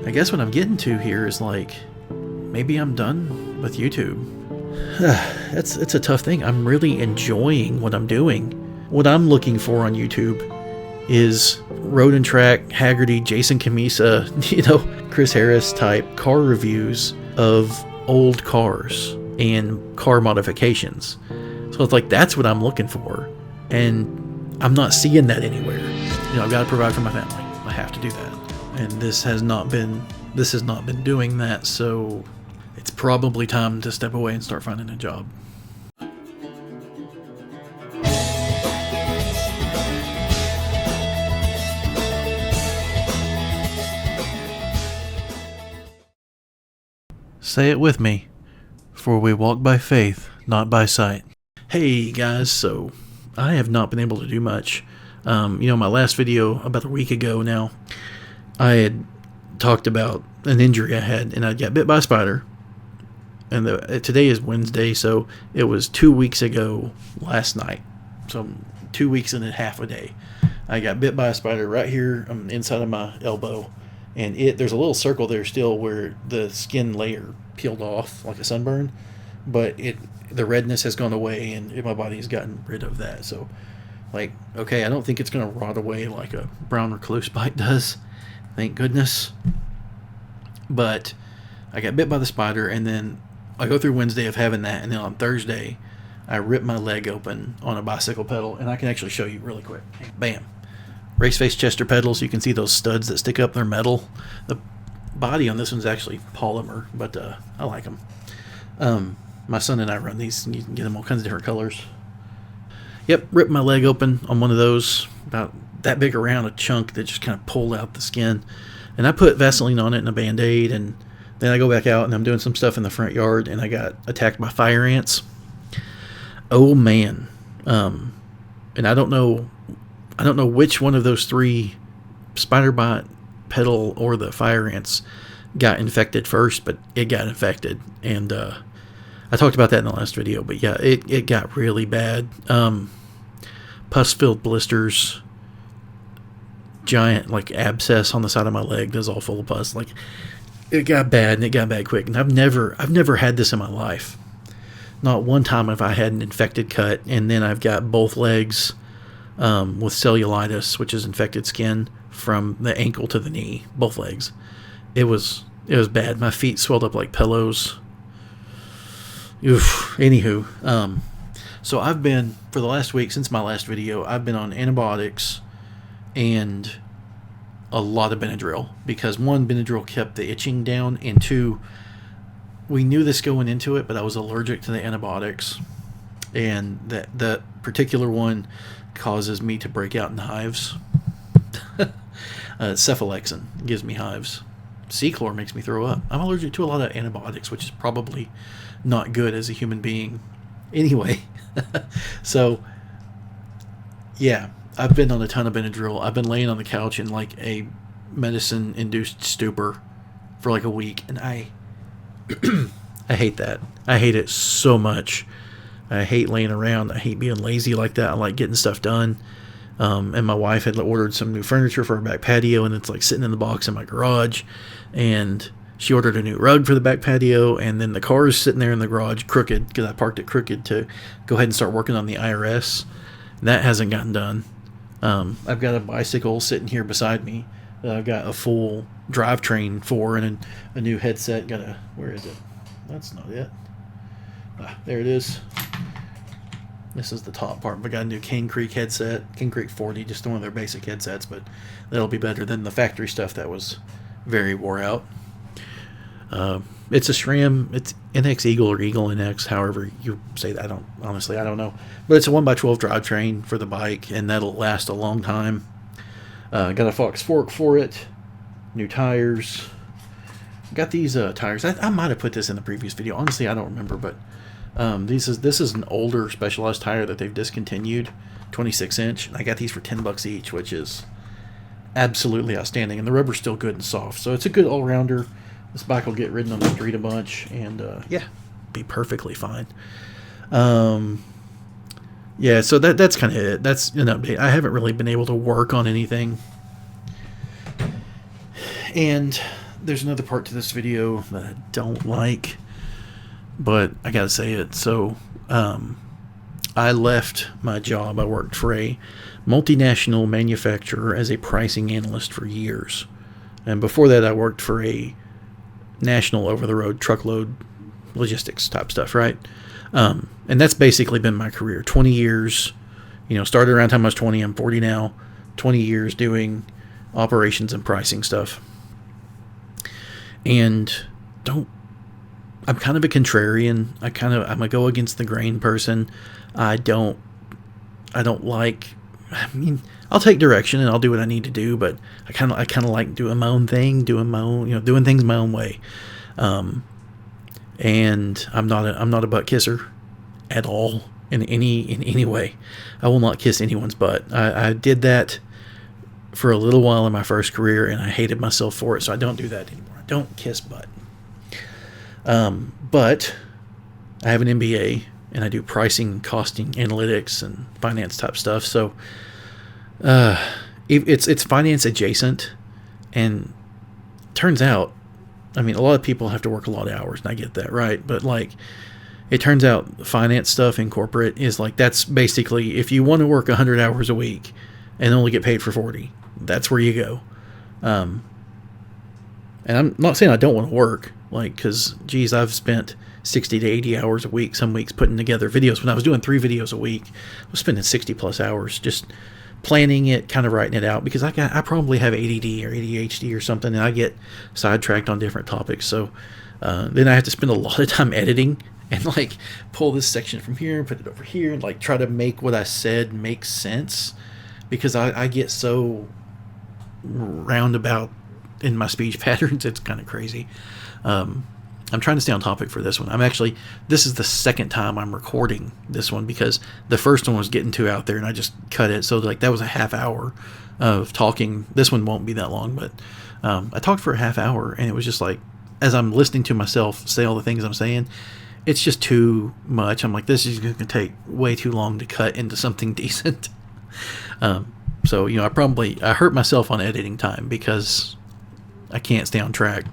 I guess what I'm getting to here is like, maybe I'm done with YouTube. It's a tough thing. I'm really enjoying what I'm doing. What I'm looking for on YouTube is Road and Track, Haggerty, Jason Camisa, Chris Harris type car reviews of old cars and car modifications. So it's like, that's what I'm looking for. And I'm not seeing that anywhere. I've got to provide for my family. I have to do that. And this has not been doing that, so it's probably time to step away and start finding a job. Say it with me, for we walk by faith, not by sight. Hey guys, so I have not been able to do much. My last video about a week ago now, I had talked about an injury I had, and I got bit by a spider. And today is Wednesday, so it was 2 weeks ago last night. So 2 weeks and a half a day. I got bit by a spider right here inside of my elbow. And there's a little circle there still where the skin layer peeled off like a sunburn. But the redness has gone away, and my body has gotten rid of that. So, I don't think it's going to rot away like a brown recluse bite does. Thank goodness. But I got bit by the spider, and then I go through Wednesday of having that, and then on Thursday, I ripped my leg open on a bicycle pedal, and I can actually show you really quick. Bam. Race face Chester pedals. You can see those studs that stick up. They're metal. The body on this one's actually polymer, but I like them. My son and I run these, and you can get them all kinds of different colors. Yep, ripped my leg open on one of those, about that big around, a chunk that just kind of pulled out the skin. And I put Vaseline on it and a Band-Aid, and then I go back out and I'm doing some stuff in the front yard, and I got attacked by fire ants. Oh man. And I don't know which one of those three, spider bite, pedal, or the fire ants, got infected first, but it got infected. And I talked about that in the last video, but yeah, it got really bad. Pus-filled blisters, giant abscess on the side of my leg that's all full of pus. It got bad, and it got bad quick. And I've never had this in my life. Not one time have I had an infected cut. And then I've got both legs with cellulitis, which is infected skin from the ankle to the knee. Both legs. It was bad. My feet swelled up like pillows. Oof. Anywho, so I've been, for the last week since my last video, I've been on antibiotics and a lot of Benadryl, because one, Benadryl kept the itching down, and two, we knew this going into it, but I was allergic to the antibiotics, and that particular one causes me to break out in hives. Cephalexin gives me hives. C-chlor makes me throw up. I'm allergic to a lot of antibiotics, which is probably not good as a human being. Anyway, so yeah, I've been on a ton of Benadryl. I've been laying on the couch in a medicine-induced stupor for a week, and I hate that. I hate it so much. I hate laying around. I hate being lazy like that. I like getting stuff done. And my wife had ordered some new furniture for our back patio, and it's sitting in the box in my garage. And she ordered a new rug for the back patio, and then the car is sitting there in the garage crooked, because I parked it crooked to go ahead and start working on the IRS. That hasn't gotten done. I've got a bicycle sitting here beside me that I've got a full drivetrain for, and a new headset. Where is it? That's not it. There it is. This is the top part. I got a new King Creek headset, King Creek 40, just one of their basic headsets, but that'll be better than the factory stuff that was very wore out. It's a SRAM. It's NX Eagle or Eagle NX, however you say that. I don't know. But it's a 1x12 drivetrain for the bike, and that'll last a long time. Got a Fox fork for it. New tires. Got these tires. I might have put this in the previous video. Honestly, I don't remember, but this is an older Specialized tire that they've discontinued, 26-inch. I got these for $10 each, which is absolutely outstanding. And the rubber's still good and soft, so it's a good all-rounder. This bike will get ridden on the street a bunch, and yeah, be perfectly fine. Yeah, so that's kind of it. That's an update. I haven't really been able to work on anything. And there's another part to this video that I don't like, but I gotta say it. So, I left my job. I worked for a multinational manufacturer as a pricing analyst for years. And before that, I worked for a national over-the-road truckload logistics type stuff, right? And that's basically been my career. 20 years, started around the time I was 20. I'm 40 now. 20 years doing operations and pricing stuff. And I'm kind of a contrarian. I'm a go against the grain person. I don't like, I'll take direction and I'll do what I need to do, but I kind of like doing my own thing, doing things my own way. And I'm not a butt kisser at all in any way. I will not kiss anyone's butt. I did that for a little while in my first career, and I hated myself for it, so I don't do that anymore. I don't kiss butt. But I have an MBA, and I do pricing, costing, analytics, and finance type stuff. So it's finance adjacent, and turns out, a lot of people have to work a lot of hours, and I get that, right? But it turns out finance stuff in corporate is that's basically, if you want to work 100 hours a week and only get paid for 40, that's where you go. And I'm not saying I don't want to work, because, geez, I've spent 60 to 80 hours a week, some weeks putting together videos. When I was doing 3 videos a week, I was spending 60 plus hours just planning it, kind of writing it out, because I probably have ADD or ADHD or something, and I get sidetracked on different topics. So then I have to spend a lot of time editing and pull this section from here and put it over here and try to make what I said make sense, because I get so roundabout in my speech patterns. It's kind of crazy. I'm trying to stay on topic for this one. This is the second time I'm recording this one, because the first one was getting too out there and I just cut it. So that was a half hour of talking. This one won't be that long, but I talked for a half hour, and it was just as I'm listening to myself say all the things I'm saying, it's just too much. I'm this is going to take way too long to cut into something decent. So, I hurt myself on editing time because I can't stay on track.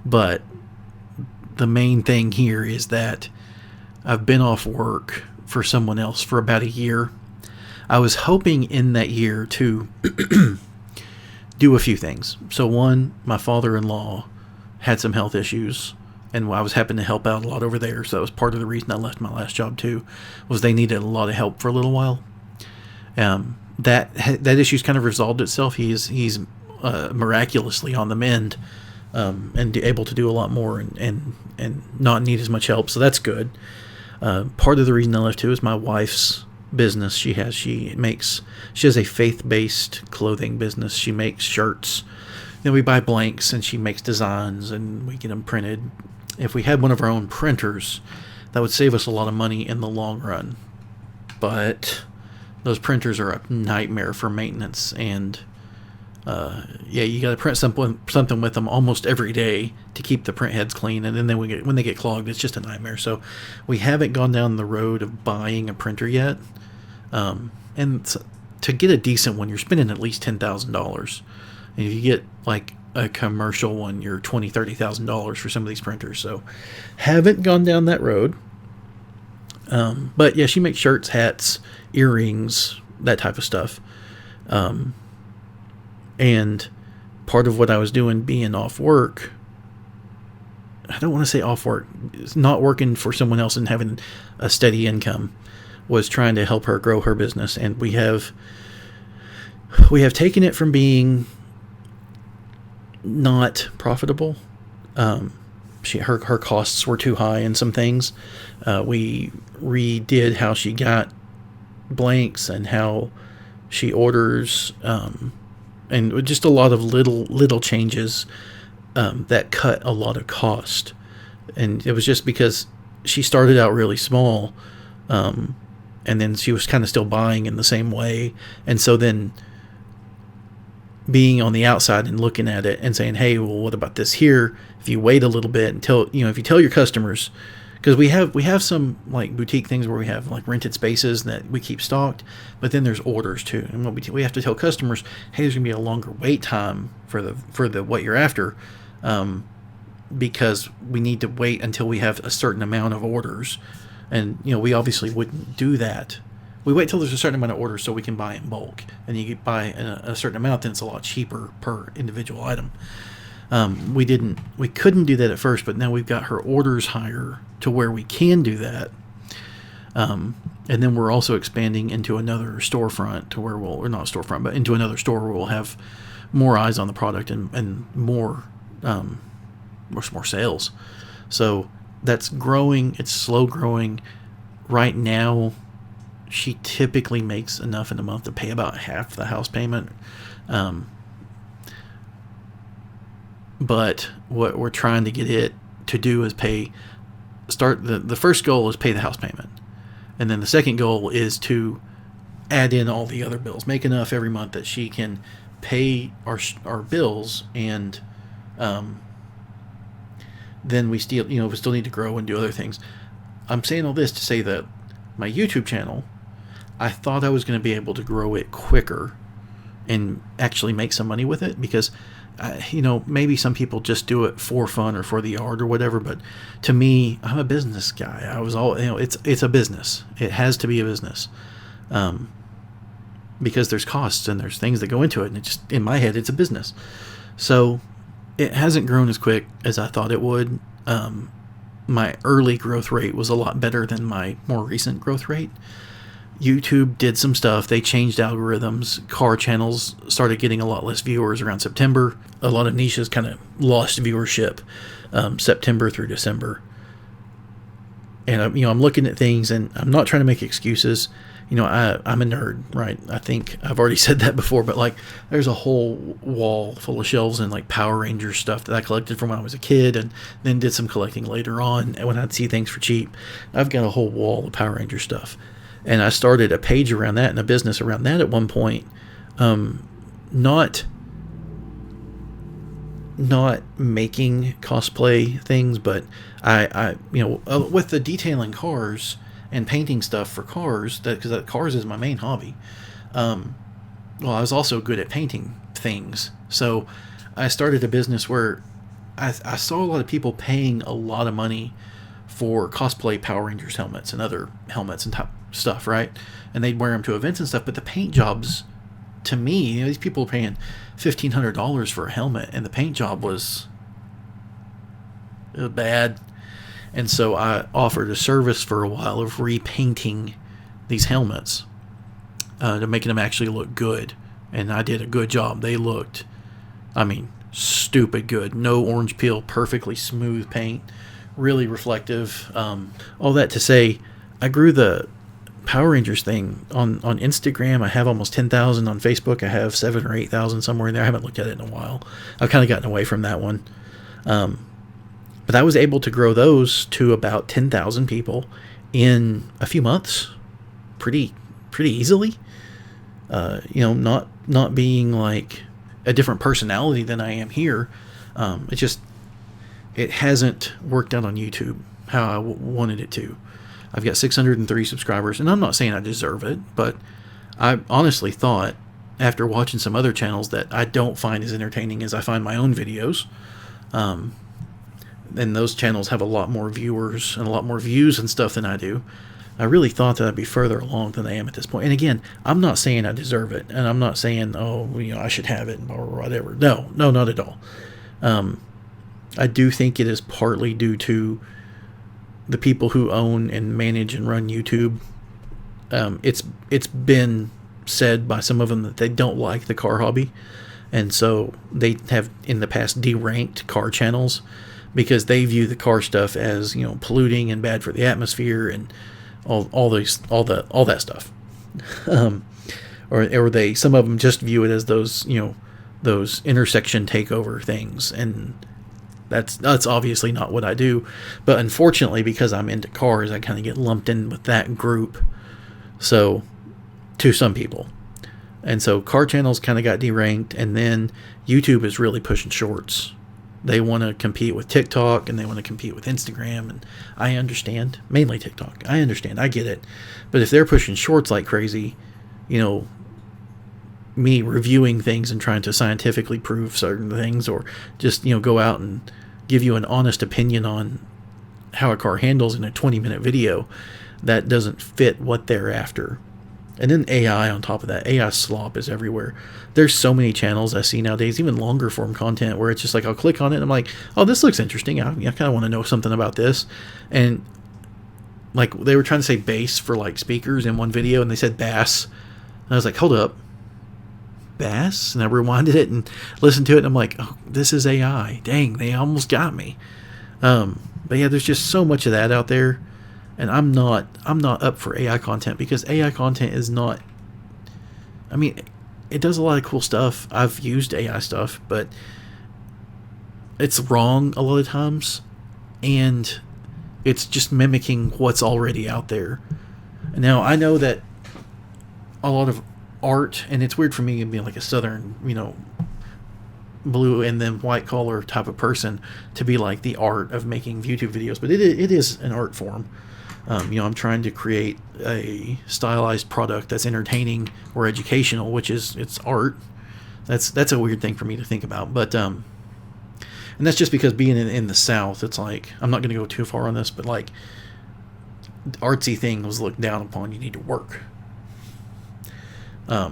But the main thing here is that I've been off work for someone else for about a year. I was hoping in that year to do a few things. So one, my father-in-law had some health issues, and I was having to help out a lot over there. So that was part of the reason I left my last job too, was they needed a lot of help for a little while. That issue's kind of resolved itself. He's miraculously on the mend. And able to do a lot more and not need as much help. So that's good. Part of the reason I left too is my wife's business. She has a faith-based clothing business. She makes shirts. Then we buy blanks, and she makes designs, and we get them printed. If we had one of our own printers, that would save us a lot of money in the long run. But those printers are a nightmare for maintenance, and you got to print something with them almost every day to keep the print heads clean, and then when they get clogged, it's just a nightmare. So we haven't gone down the road of buying a printer yet. And to get a decent one, you're spending at least $10,000. And if you get a commercial one, you're $20,000-$30,000 for some of these printers. So haven't gone down that road. But yeah, she makes shirts, hats, earrings, that type of stuff. And part of what I was doing being off work, I don't want to say off work, not working for someone else and having a steady income, was trying to help her grow her business. And we have taken it from being not profitable. Her costs were too high in some things. We redid how she got blanks and how she orders, and just a lot of little changes that cut a lot of cost. And it was just because she started out really small, and then she was kind of still buying in the same way. And so then being on the outside and looking at it and saying, hey, well, what about this here? If you wait a little bit until, if you tell your customers, because we have some like boutique things where we have like rented spaces that we keep stocked, but then there's orders too, and we have to tell customers, hey, there's gonna be a longer wait time for the what you're after, because we need to wait until we have a certain amount of orders, and we obviously wouldn't do that. We wait till there's a certain amount of orders so we can buy in bulk, and you buy a certain amount, then it's a lot cheaper per individual item. We couldn't do that at first, but now we've got her orders higher to where we can do that. And then we're also expanding into another storefront to where or not storefront, but into another store where we'll have more eyes on the product and more sales. So that's growing. It's slow growing. Right now, she typically makes enough in a month to pay about half the house payment. But what we're trying to get it to do is the first goal is pay the house payment. And then the second goal is to add in all the other bills, make enough every month that she can pay our bills, and then we still need to grow and do other things. I'm saying all this to say that my YouTube channel, I thought I was going to be able to grow it quicker and actually make some money with it, because maybe some people just do it for fun or for the art or whatever, but to me, I'm a business guy. It's a business. It has to be a business, because there's costs and there's things that go into it, and it just, in my head, it's a business. So it hasn't grown as quick as I thought it would. My early growth rate was a lot better than my more recent growth rate. YouTube did some stuff. They changed algorithms. Car channels started getting a lot less viewers around September. A lot of niches kind of lost viewership September through December. And I'm looking at things, and I'm not trying to make excuses. I'm a nerd, right? I think I've already said that before, but like, there's a whole wall full of shelves and like Power Rangers stuff that I collected from when I was a kid, and then did some collecting later on when I'd see things for cheap. I've got a whole wall of Power Ranger stuff. And I started a page around that and a business around that at one point. Not making cosplay things, but I with the detailing cars and painting stuff for cars, because cars is my main hobby. I was also good at painting things. So I started a business where I saw a lot of people paying a lot of money for cosplay Power Rangers helmets and other helmets and stuff, right? And they'd wear them to events and stuff, but the paint jobs, to me, these people are paying $1,500 for a helmet, and the paint job was bad. And so I offered a service for a while of repainting these helmets to making them actually look good, and I did a good job. They looked, stupid good. No orange peel, perfectly smooth paint, really reflective. All that to say, I grew the Power Rangers thing on Instagram. I have almost 10,000 on Facebook. I have 7,000 or 8,000 somewhere in there. I haven't looked at it in a while. I've kind of gotten away from that one. But I was able to grow those to about 10,000 people in a few months, pretty easily. Not being like a different personality than I am here. It hasn't worked out on YouTube how I wanted it to. I've got 603 subscribers, and I'm not saying I deserve it, but I honestly thought, after watching some other channels that I don't find as entertaining as I find my own videos, and those channels have a lot more viewers and a lot more views and stuff than I do, I really thought that I'd be further along than I am at this point. And again, I'm not saying I deserve it, and I'm not saying, I should have it or whatever. No, not at all. I do think it is partly due to the people who own and manage and run YouTube. It's been said by some of them that they don't like the car hobby, and so they have in the past deranked car channels because they view the car stuff as polluting and bad for the atmosphere and all that stuff. Or some of them just view it as those intersection takeover things, and that's obviously not what I do. But unfortunately, because I'm into cars, I kind of get lumped in with that group. So, to some people. And so car channels kind of got deranked, and then YouTube is really pushing shorts They want to compete with TikTok, and they want to compete with Instagram, and I understand. Mainly TikTok. I understand. I get it. But if they're pushing shorts like crazy, you know, me reviewing things and trying to scientifically prove certain things, or just, you know, go out and give you an honest opinion on how a car handles in a 20-minute video, that doesn't fit what they're after. And then AI on top of that. AI slop is everywhere. There's so many channels I see nowadays, even longer form content, where it's just like, I'll click on it and I'm like, oh, this looks interesting. I kind of want to know something about this. And like, they were trying to say bass for like speakers in one video, and they said bass. And I was like, hold up. Bass? And I rewinded it and listened to it, and I'm like, oh, this is AI. Dang, they almost got me. But yeah, there's just so much of that out there. And I'm not up for AI content, because AI content is not, I mean, it does a lot of cool stuff. I've used AI stuff, but it's wrong a lot of times, and it's just mimicking what's already out there. Now, I know that a lot of art, and it's weird for me being like a southern, you know, blue and then white collar type of person, to be like the art of making YouTube videos, but it is an art form. You know, I'm trying to create a stylized product that's entertaining or educational, which is, it's art. That's a weird thing for me to think about, but and that's just because being in the South, it's like, I'm not going to go too far on this, but like, artsy things looked down upon. You need to work. I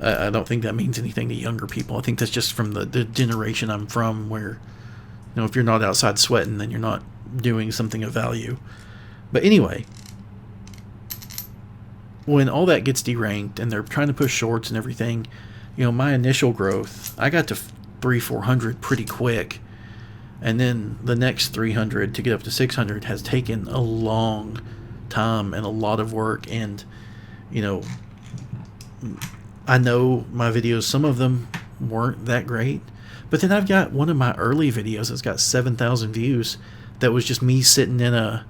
don't think that means anything to younger people. I think that's just from the generation I'm from, where, you know, if you're not outside sweating, then you're not doing something of value. But anyway, when all that gets deranked and they're trying to push shorts and everything, you know, my initial growth, I got to 300-400 pretty quick, and then the next 300 to get up to 600 has taken a long time and a lot of work. And, you know, I know my videos, some of them weren't that great, but then I've got one of my early videos that's got 7,000 views, that was just me sitting on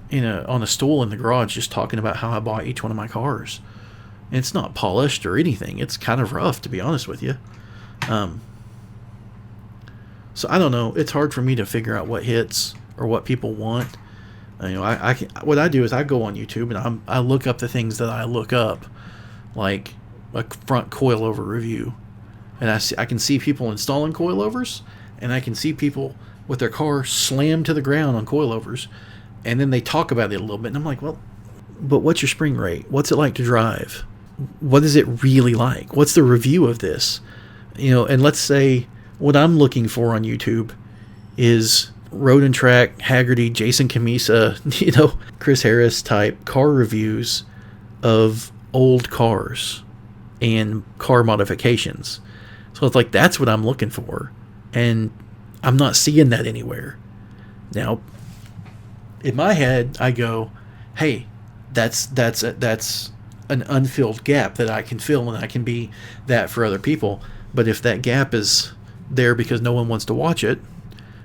a stool in the garage, just talking about how I bought each one of my cars. And it's not polished or anything. It's kind of rough, to be honest with you. So I don't know. It's hard for me to figure out what hits or what people want. You know, what I do is I go on YouTube and I look up the things that I look up, like a front coilover review, and I can see people installing coilovers, and I can see people with their car slammed to the ground on coilovers, and then they talk about it a little bit, and I'm like, well, but what's your spring rate? What's it like to drive? What is it really like? What's the review of this? You know, and let's say what I'm looking for on YouTube is Road and Track, Haggerty, Jason Camisa, you know, Chris Harris type car reviews of old cars and car modifications. So it's like, that's what I'm looking for, and I'm not seeing that anywhere. Now, in my head, I go, hey, that's an unfilled gap that I can fill, and I can be that for other people. But if that gap is there because no one wants to watch it,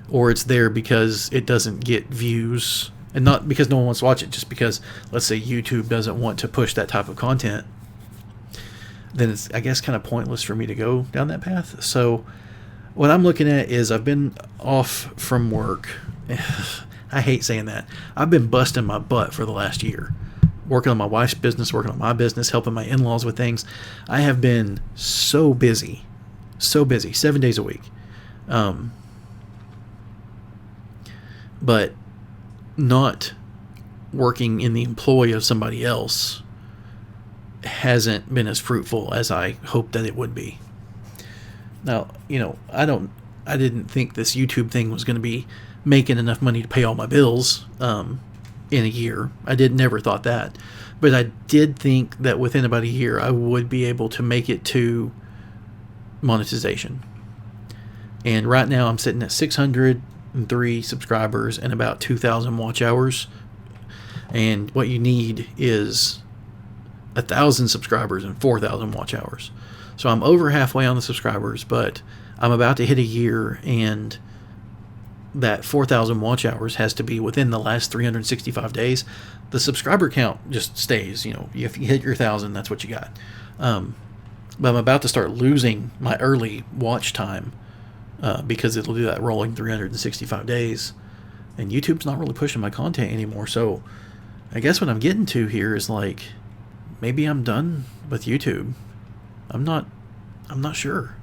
or it's there because it doesn't get views, and not because no one wants to watch it, just because, let's say, YouTube doesn't want to push that type of content, then it's, I guess, kind of pointless for me to go down that path. So what I'm looking at is, I've been off from work. I hate saying that. I've been busting my butt for the last year, working on my wife's business, working on my business, helping my in-laws with things. I have been so busy, 7 days a week. But not working in the employ of somebody else hasn't been as fruitful as I hoped that it would be. Now, you know, I didn't think this YouTube thing was going to be making enough money to pay all my bills in a year. I never thought that. But I did think that within about a year, I would be able to make it to monetization. And right now, I'm sitting at 603 subscribers and about 2,000 watch hours. And what you need is 1,000 subscribers and 4,000 watch hours. So I'm over halfway on the subscribers, but I'm about to hit a year, and that 4,000 watch hours has to be within the last 365 days. The subscriber count just stays, you know, if you hit your 1,000, that's what you got. but I'm about to start losing my early watch time because it'll do that rolling 365 days. And YouTube's not really pushing my content anymore. So I guess what I'm getting to here is like, maybe I'm done with YouTube. I'm not sure.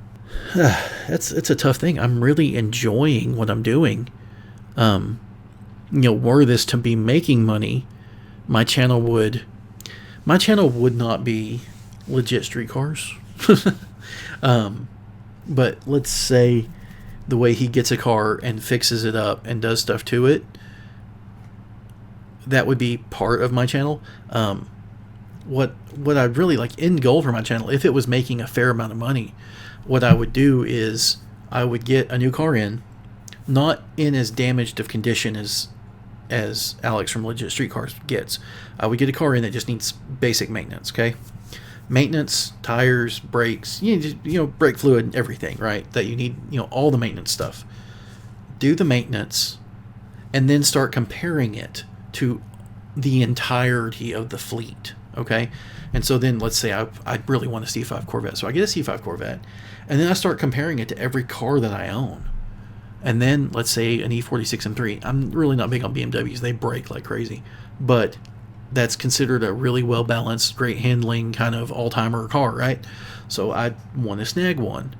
It's a tough thing. I'm really enjoying what I'm doing. Were this to be making money, my channel would not be legit street cars. But let's say the way he gets a car and fixes it up and does stuff to it, that would be part of my channel. What I'd really like, end goal for my channel, if it was making a fair amount of money, what I would do is I would get a new car in, not in as damaged of condition as Alex from Legit Street Cars gets. I would get a car in that just needs basic maintenance, okay? Maintenance, tires, brakes, brake fluid, everything, right? That you need, all the maintenance stuff. Do the maintenance, and then start comparing it to the entirety of the fleet, okay? And so then let's say I really want a C5 Corvette. So I get a C5 Corvette, and then I start comparing it to every car that I own. And then let's say an E46 M3. I'm really not big on BMWs. They brake like crazy. But that's considered a really well-balanced, great handling kind of all-timer car, right? So I want to snag one,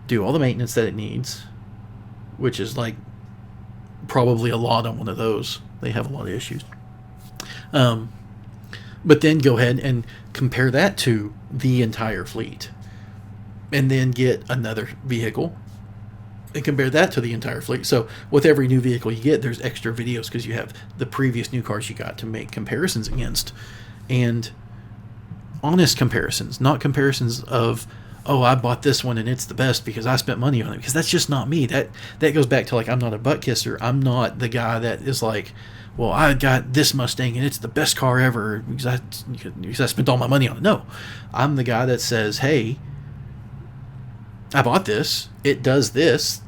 do all the maintenance that it needs, which is like probably a lot on one of those. They have a lot of issues. But then go ahead and compare that to the entire fleet. And then get another vehicle and compare that to the entire fleet. So with every new vehicle you get, there's extra videos because you have the previous new cars you got to make comparisons against. And honest comparisons, not comparisons of, oh, I bought this one and it's the best because I spent money on it, because that's just not me. That goes back to like, I'm not a butt kisser. I'm not the guy that is like, well, I got this Mustang and it's the best car ever because I spent all my money on it. No, I'm the guy that says, hey, I bought this, it does this,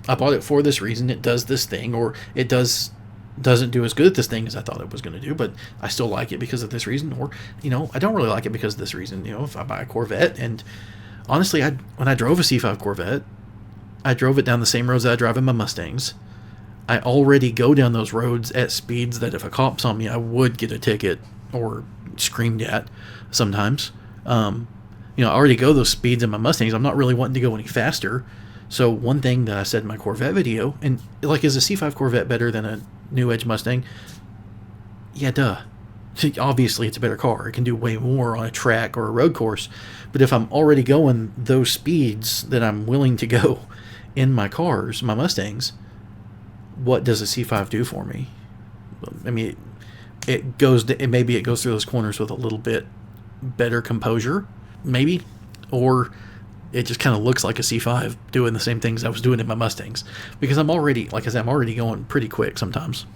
I bought it for this reason, it does this thing, or it doesn't do as good at this thing as I thought it was going to do, but I still like it because of this reason, or, I don't really like it because of this reason. If I buy a Corvette, and honestly, when I drove a C5 Corvette, I drove it down the same roads that I drive in my Mustangs. I already go down those roads at speeds that if a cop saw me, I would get a ticket or screamed at sometimes. I already go those speeds in my Mustangs. I'm not really wanting to go any faster. So one thing that I said in my Corvette video, and like, is a C5 Corvette better than a New Edge Mustang? Yeah, duh. Obviously, it's a better car. It can do way more on a track or a road course. But if I'm already going those speeds that I'm willing to go in my cars, my Mustangs, what does a C5 do for me? I mean, maybe it goes through those corners with a little bit better composure, maybe, or it just kind of looks like a C5 doing the same things I was doing in my Mustangs, because I'm already, like I said, I'm already going pretty quick sometimes.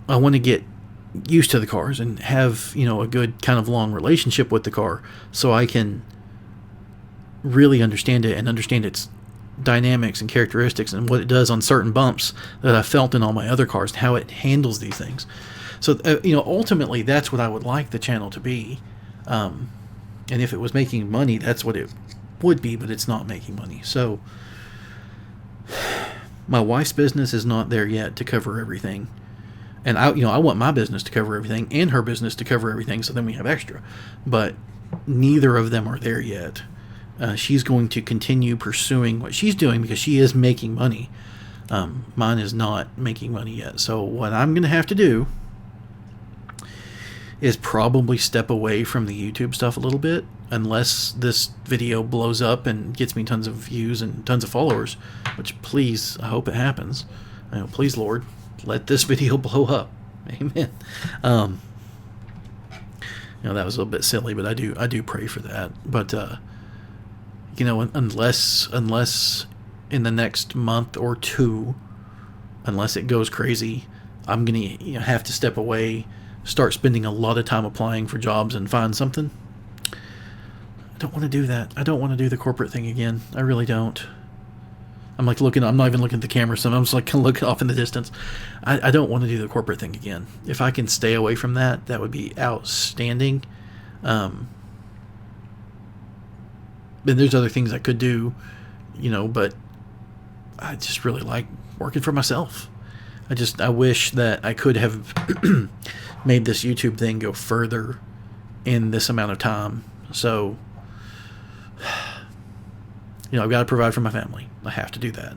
I want to get used to the cars and have, a good kind of long relationship with the car so I can really understand it and understand its dynamics and characteristics and what it does on certain bumps that I felt in all my other cars and how it handles these things. So, ultimately that's what I would like the channel to be. And if it was making money, that's what it would be, but it's not making money. So my wife's business is not there yet to cover everything. And I want my business to cover everything and her business to cover everything, so then we have extra. But neither of them are there yet. She's going to continue pursuing what she's doing because she is making money. Mine is not making money yet. So what I'm going to have to do is probably step away from the YouTube stuff a little bit, unless this video blows up and gets me tons of views and tons of followers, which, please, I hope it happens. Please, Lord, let this video blow up. Amen. That was a little bit silly, but I do pray for that. But unless in the next month or two, unless it goes crazy, I'm gonna have to step away, start spending a lot of time applying for jobs and find something. I don't want to do that. I don't want to do the corporate thing again. I really don't. I'm not even looking at the camera, so I'm just like kind of looking off in the distance. I don't want to do the corporate thing again. If I can stay away from that, that would be outstanding. And there's other things I could do, but I just really like working for myself. I wish that I could have made this YouTube thing go further in this amount of time. So, I've got to provide for my family. I have to do that.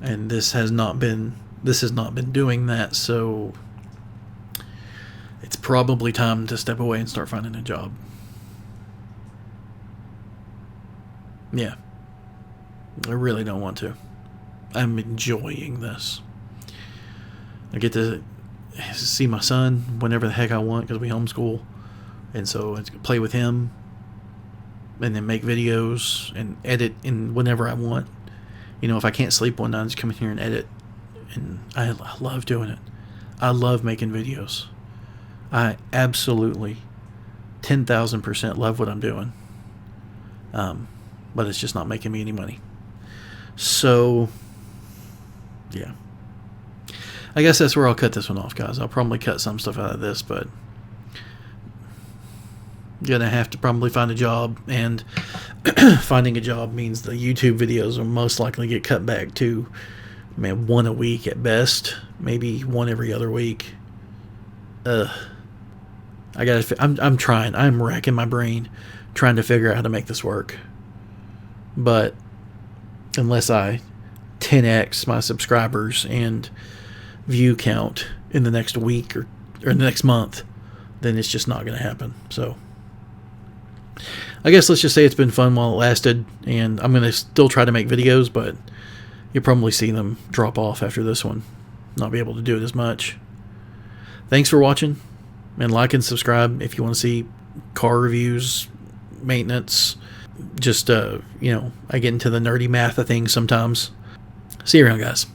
And this has not been doing that. So it's probably time to step away and start finding a job. Yeah. I really don't want to. I'm enjoying this. I get to see my son whenever the heck I want because we homeschool. And so I play with him and then make videos and edit in whenever I want. If I can't sleep one night, I just come in here and edit. And I love doing it. I love making videos. I absolutely 10,000% love what I'm doing. But it's just not making me any money. So, yeah. I guess that's where I'll cut this one off, guys. I'll probably cut some stuff out of this, but gonna have to probably find a job, and finding a job means the YouTube videos will most likely get cut back to, one a week at best, maybe one every other week. I'm trying. I'm racking my brain trying to figure out how to make this work. But unless I 10x my subscribers and view count in the next week or the next month, then it's just not going to happen. So I guess let's just say it's been fun while it lasted, and I'm going to still try to make videos, but you'll probably see them drop off after this one. Not be able to do it as much. Thanks for watching, and like and subscribe if you want to see car reviews, maintenance. Just, I get into the nerdy math of things sometimes. See you around, guys.